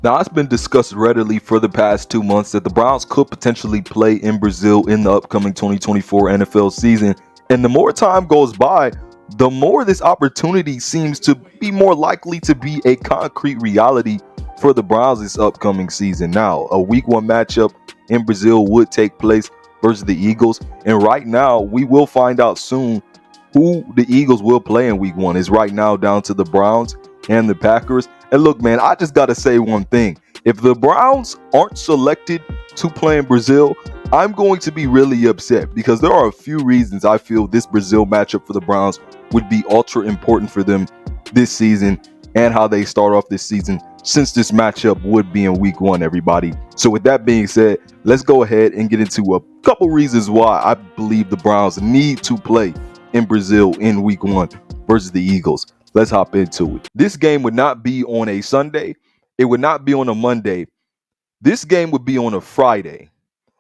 Now, it's been discussed readily for the past 2 months that the Browns could potentially play in Brazil in the upcoming 2024 NFL season. And the more time goes by, the more this opportunity seems to be more likely to be a concrete reality for the Browns this upcoming season. Now, a week one matchup in Brazil would take place versus the Eagles. And right now, we will find out soon who the Eagles will play in week one. Is right now down to the Browns and the Packers. And look, man, I just got to say one thing. If the Browns aren't selected to play in Brazil, I'm going to be really upset because there are a few reasons I feel this Brazil matchup for the Browns would be ultra important for them this season and how they start off this season, since this matchup would be in week one, everybody. So with that being said, let's go ahead and get into a couple reasons why I believe the Browns need to play in Brazil in week one versus the Eagles. Let's hop into it. This game would not be on a Sunday. It would not be on a Monday. This game would be on a Friday.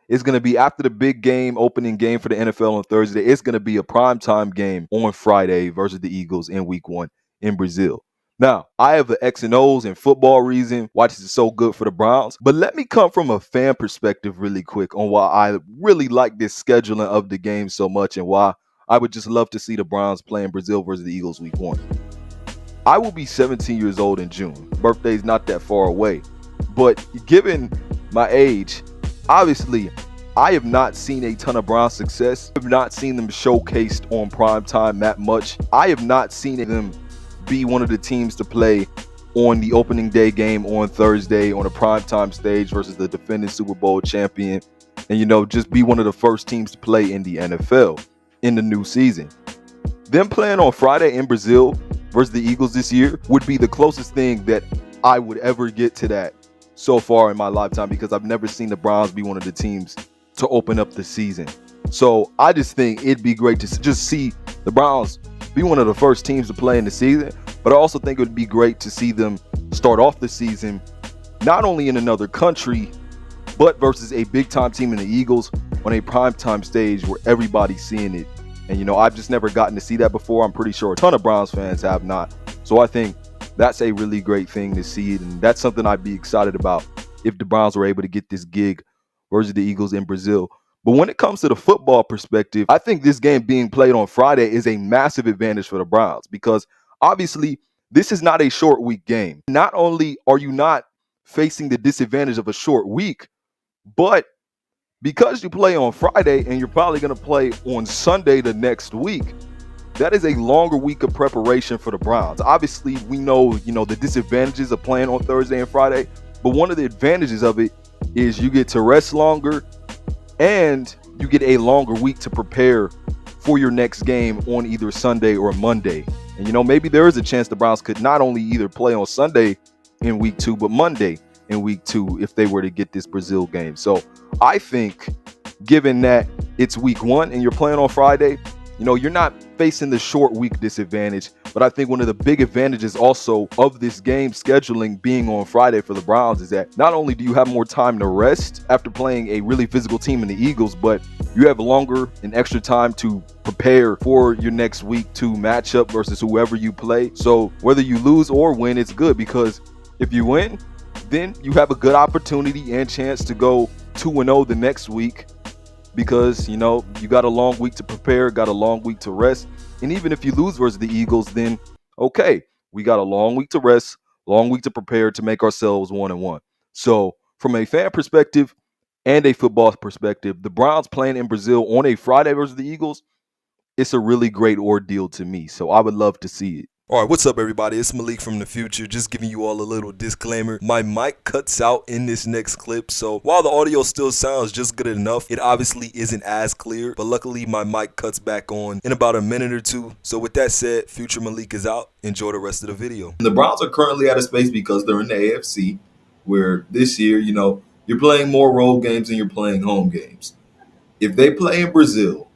It's going to be after the big game, opening game for the NFL on Thursday. It's going to be a primetime game on Friday versus the Eagles in week one in Brazil. Now, I have the X and O's and football reason why this is so good for the Browns, but let me come from a fan perspective really quick on why I really like this scheduling of the game so much and why I would just love to see the Browns play in Brazil versus the Eagles week one. I will be 17 years old in June. Birthday's not that far away. But given my age, obviously, I have not seen a ton of Browns success. I have not seen them showcased on primetime that much. I have not seen them be one of the teams to play on the opening day game on Thursday on a primetime stage versus the defending Super Bowl champion. And, just be one of the first teams to play in the NFL in the new season. Them playing on Friday in Brazil versus the Eagles this year would be the closest thing that I would ever get to that so far in my lifetime, because I've never seen the Browns be one of the teams to open up the season. So I just think it'd be great to just see the Browns be one of the first teams to play in the season, but I also think it would be great to see them start off the season not only in another country, but versus a big-time team in the Eagles on a primetime stage where everybody's seeing it. And, I've just never gotten to see that before. I'm pretty sure a ton of Browns fans have not. So I think that's a really great thing to see. And that's something I'd be excited about if the Browns were able to get this gig versus the Eagles in Brazil. But when it comes to the football perspective, I think this game being played on Friday is a massive advantage for the Browns because obviously this is not a short week game. Not only are you not facing the disadvantage of a short week, but because you play on Friday and you're probably going to play on Sunday the next week, that is a longer week of preparation for the Browns. Obviously, we know, the disadvantages of playing on Thursday and Friday, but one of the advantages of it is you get to rest longer and you get a longer week to prepare for your next game on either Sunday or Monday. And, maybe there is a chance the Browns could not only either play on Sunday in week two, but Monday in week two if they were to get this Brazil game. So I think given that it's week one and you're playing on Friday, you're not facing the short week disadvantage. But I think one of the big advantages also of this game scheduling being on Friday for the Browns is that not only do you have more time to rest after playing a really physical team in the Eagles, but you have longer and extra time to prepare for your next week two matchup versus whoever you play. So whether you lose or win, it's good because if you win, then you have a good opportunity and chance to go 2-0 the next week because, you got a long week to prepare, got a long week to rest. And even if you lose versus the Eagles, then, okay, we got a long week to rest, long week to prepare to make ourselves 1-1. So from a fan perspective and a football perspective, the Browns playing in Brazil on a Friday versus the Eagles, it's a really great ordeal to me. So I would love to see it. All right, what's up, everybody? It's Malik from the future, just giving you all a little disclaimer. My mic cuts out in this next clip, so while the audio still sounds just good enough, it obviously isn't as clear, but luckily my mic cuts back on in about a minute or two. So with that said, future Malik is out. Enjoy the rest of the video. The Browns are currently at a space because they're in the AFC, where this year, you're playing more road games than you're playing home games. If they play in Brazil,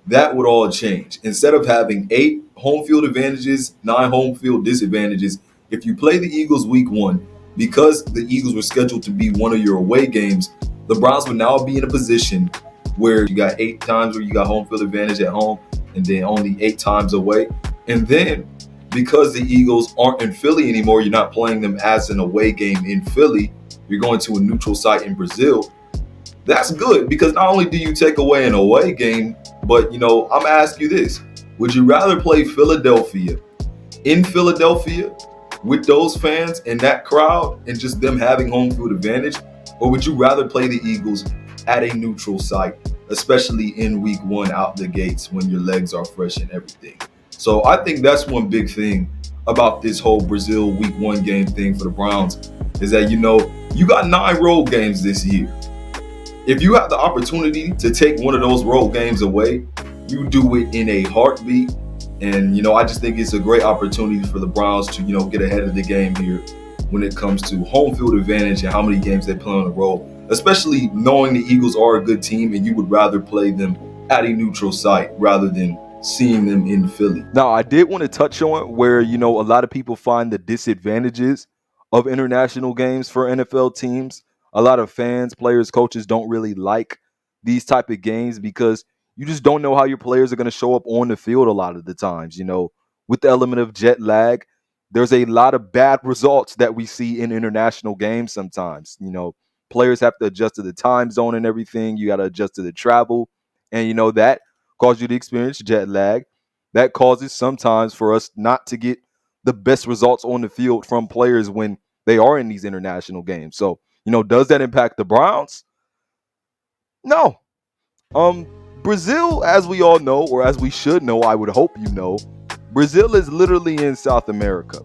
that would all change. Instead of having 8 home field advantages, 9 home field disadvantages, if you play the Eagles week one, because the Eagles were scheduled to be one of your away games, the Browns would now be in a position where you got 8 times where you got home field advantage at home and then only 8 times away. And then because the Eagles aren't in Philly anymore, you're not playing them as an away game in Philly. You're going to a neutral site in Brazil. That's good because not only do you take away an away game, but, I'm going to ask you this. Would you rather play Philadelphia in Philadelphia with those fans and that crowd and just them having home field advantage? Or would you rather play the Eagles at a neutral site, especially in week one out the gates when your legs are fresh and everything? So I think that's one big thing about this whole Brazil week one game thing for the Browns is that, you got 9 road games this year. If you have the opportunity to take one of those road games away, you do it in a heartbeat. And, I just think it's a great opportunity for the Browns to, get ahead of the game here when it comes to home field advantage and how many games they play on the road, especially knowing the Eagles are a good team and you would rather play them at a neutral site rather than seeing them in Philly. Now, I did want to touch on where, a lot of people find the disadvantages of international games for NFL teams. A lot of fans, players, coaches don't really like these type of games because you just don't know how your players are going to show up on the field a lot of the times. With the element of jet lag, there's a lot of bad results that we see in international games sometimes. Players have to adjust to the time zone and everything. You got to adjust to the travel. And, that causes you to experience jet lag. That causes sometimes for us not to get the best results on the field from players when they are in these international games. So, does that impact the Browns? No. Brazil, as we all know, or as we should know, I would hope Brazil is literally in South America.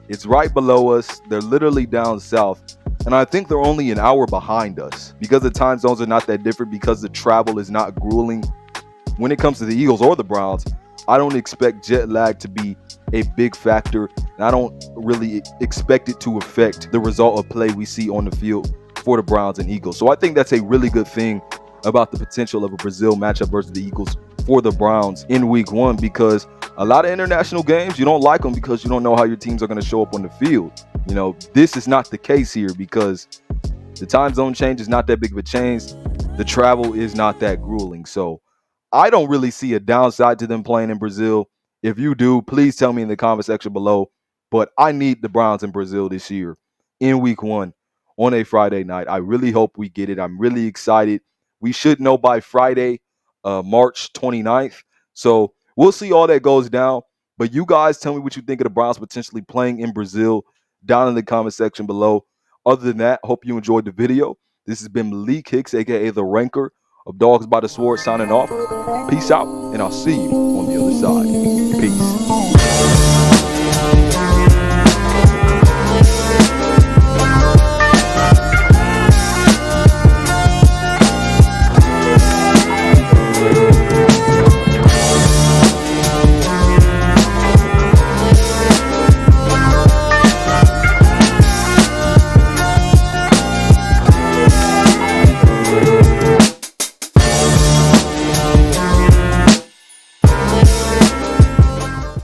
It's right below us. They're literally down south. And I think they're only an hour behind us because the time zones are not that different, because the travel is not grueling. When it comes to the Eagles or the Browns, I don't expect jet lag to be a big factor, and I don't really expect it to affect the result of play we see on the field for the Browns and Eagles. So I think that's a really good thing about the potential of a Brazil matchup versus the Eagles for the Browns in week one, because a lot of international games, you don't like them because you don't know how your teams are going to show up on the field. This is not the case here because the time zone change is not that big of a change. The travel is not that grueling. So I don't really see a downside to them playing in Brazil. If you do, please tell me in the comment section below. But I need the Browns in Brazil this year in week one on a Friday night. I really hope we get it. I'm really excited. We should know by Friday, March 29th. So we'll see all that goes down. But you guys tell me what you think of the Browns potentially playing in Brazil down in the comment section below. Other than that, hope you enjoyed the video. This has been Malik Hicks, a.k.a. The Ranker of Dogs by the Sword, signing off. Peace out, and I'll see you on the other side. Peace.